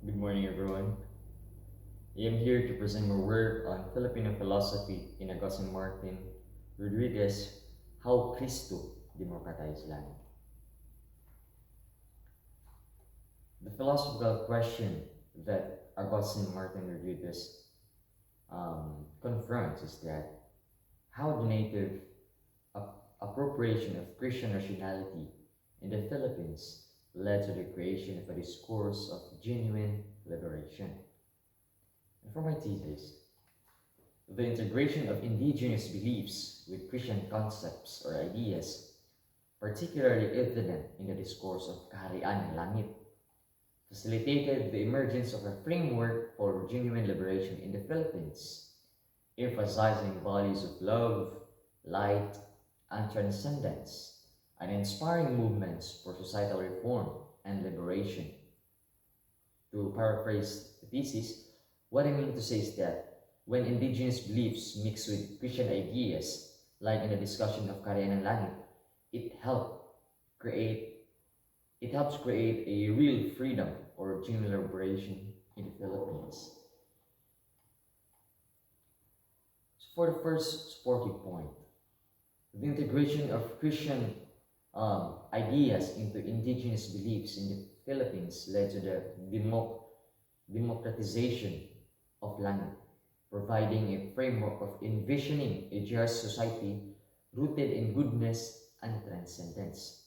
Good morning, everyone. I am here to present my work on Filipino philosophy in Agustin Martin Rodriguez, How Kristo Democratizes Langit. The philosophical question that Agustin Martin Rodriguez confronts is that how the native appropriation of Christian nationality in the Philippines led to the creation of a discourse of genuine liberation. And for my thesis, the integration of indigenous beliefs with Christian concepts or ideas, particularly evident in the discourse of Kaharian ng Langit, facilitated the emergence of a framework for genuine liberation in the Philippines, emphasizing values of love, light, and transcendence, and inspiring movements for societal reform and liberation. To paraphrase the thesis, what I mean to say is that when indigenous beliefs mix with Christian ideas, like in the discussion of Karya ng Langit, it helps create it helps create a real freedom or genuine liberation in the Philippines. So for the first supporting point, the integration of Christian ideas into indigenous beliefs in the Philippines led to the democratization of Langit, providing a framework of envisioning a just society rooted in goodness and transcendence.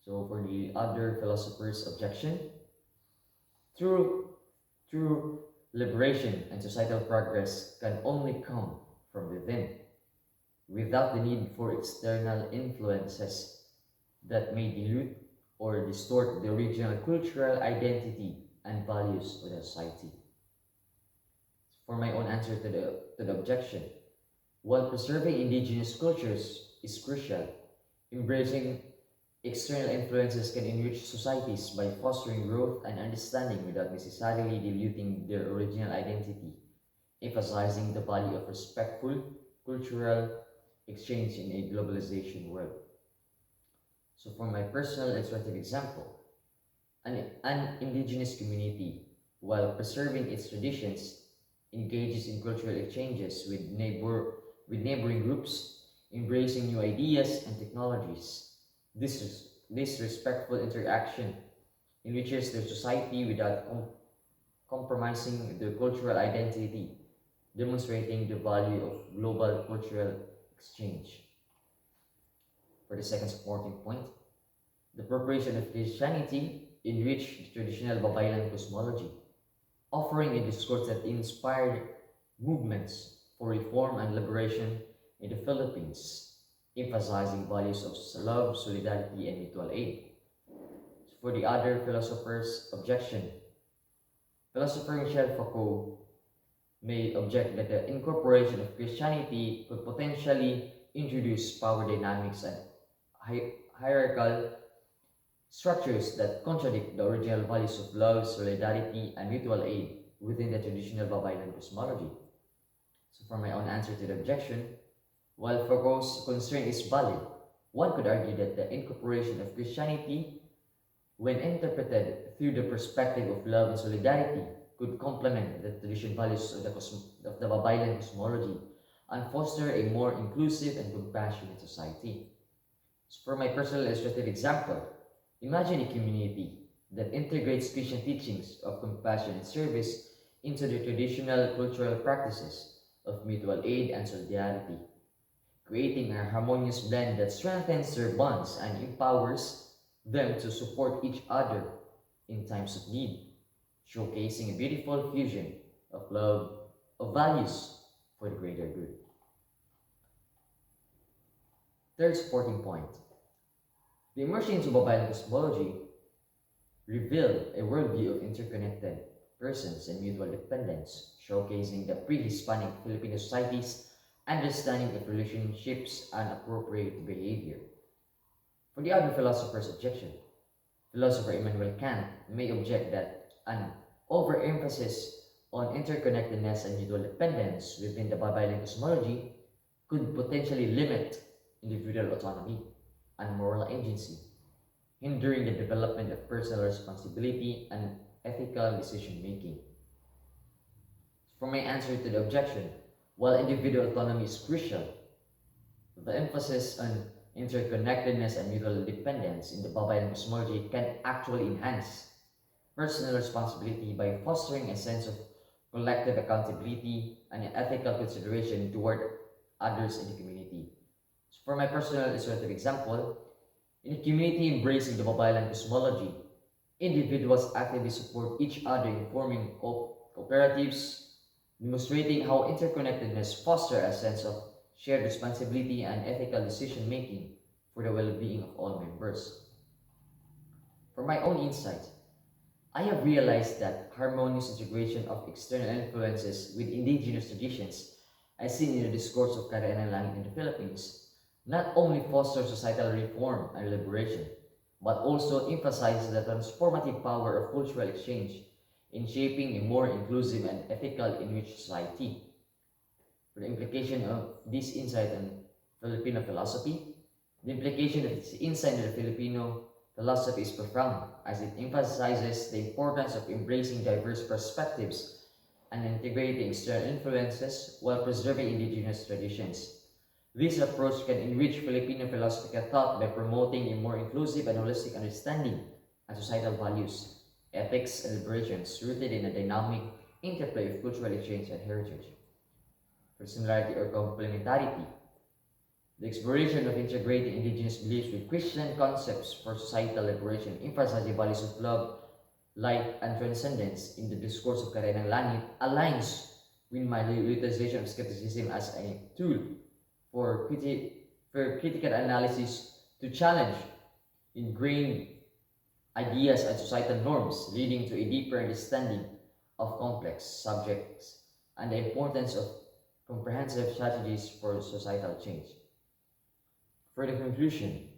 So for the other philosophers' objection, true, true liberation and societal progress can only come from within, without the need for external influences that may dilute or distort the original cultural identity and values of the society. For my own answer to the objection, while preserving indigenous cultures is crucial, embracing external influences can enrich societies by fostering growth and understanding without necessarily diluting their original identity, emphasizing the value of respectful cultural exchange in a globalization world. So for my personal illustrative example, an indigenous community, while preserving its traditions, engages in cultural exchanges with neighboring groups, embracing new ideas and technologies. This respectful interaction enriches their society without compromising their cultural identity, demonstrating the value of global cultural exchange. For the second supporting point, the appropriation of Christianity enriched the traditional Babaylan cosmology, offering a discourse that inspired movements for reform and liberation in the Philippines, emphasizing values of love, solidarity, and mutual aid. For the other philosophers' objection, philosopher Michel Foucault may object that the incorporation of Christianity could potentially introduce power dynamics and hierarchical structures that contradict the original values of love, solidarity, and mutual aid within the traditional Babaylan cosmology. So for my own answer to the objection, while Foucault's concern is valid, one could argue that the incorporation of Christianity, when interpreted through the perspective of love and solidarity, could complement the traditional values of the Babaylan cosmology and foster a more inclusive and compassionate society. So for my personal illustrative example, imagine a community that integrates Christian teachings of compassion and service into the traditional cultural practices of mutual aid and solidarity, creating a harmonious blend that strengthens their bonds and empowers them to support each other in times of need, showcasing a beautiful fusion of love, of values for the greater good. Third supporting point, the immersion into Babaylan cosmology revealed a worldview of interconnected persons and mutual dependence, showcasing the pre-Hispanic Filipino society's understanding of relationships and appropriate behavior. For the other philosopher's objection, philosopher Immanuel Kant may object that an overemphasis on interconnectedness and mutual dependence within the Babaylan cosmology could potentially limit individual autonomy and moral agency, hindering the development of personal responsibility and ethical decision making. For my answer to the objection, while individual autonomy is crucial, the emphasis on interconnectedness and mutual dependence in the Babayan cosmology can actually enhance personal responsibility by fostering a sense of collective accountability and ethical consideration toward others in the community. So for my personal illustrative example, in a community embracing the Babaylan cosmology, individuals actively support each other in forming cooperatives, demonstrating how interconnectedness fosters a sense of shared responsibility and ethical decision making for the well being of all members. For my own insight, I have realized that harmonious integration of external influences with indigenous traditions, as seen in the discourse of Karayan Langit in the Philippines, not only fosters societal reform and liberation, but also emphasizes the transformative power of cultural exchange in shaping a more inclusive and ethical enriched society. For the implication of this insight on Filipino philosophy, the implication of this insight in the Filipino philosophy is profound, as it emphasizes the importance of embracing diverse perspectives and integrating external influences while preserving indigenous traditions. This approach can enrich Filipino philosophical thought by promoting a more inclusive and holistic understanding of societal values, ethics, and liberations rooted in a dynamic interplay of cultural exchange and heritage. For similarity or complementarity, the exploration of integrating indigenous beliefs with Christian concepts for societal liberation emphasizes the values of love, light, and transcendence in the discourse of Karayan ng Langit aligns with my utilization of skepticism as a tool for, critical analysis to challenge ingrained ideas and societal norms, leading to a deeper understanding of complex subjects and the importance of comprehensive strategies for societal change. For the conclusion,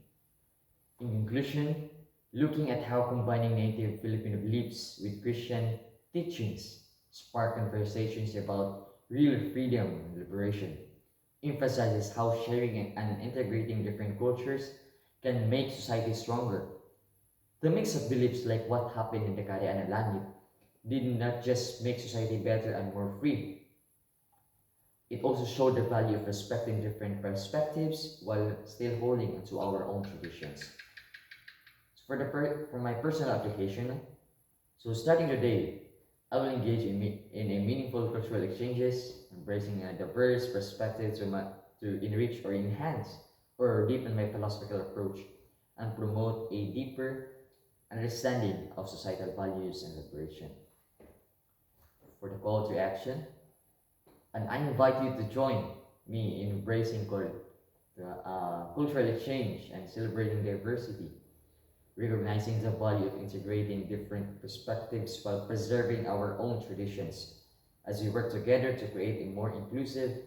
in conclusion, looking at how combining native Filipino beliefs with Christian teachings spark conversations about real freedom and liberation, emphasizes how sharing and integrating different cultures can make society stronger. The mix of beliefs like what happened in the Kariana Langit did not just make society better and more free, it also showed the value of respecting different perspectives while still holding onto our own traditions. So for my personal application, so starting today, I will engage in a meaningful cultural exchanges, embracing a diverse perspective to enrich or enhance or deepen my philosophical approach and promote a deeper understanding of societal values and liberation. For the call to action, and I invite you to join me in embracing cultural exchange and celebrating diversity, recognizing the value of integrating different perspectives while preserving our own traditions as we work together to create a more inclusive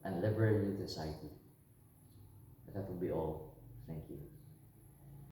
and liberal society. That will be all. Thank you.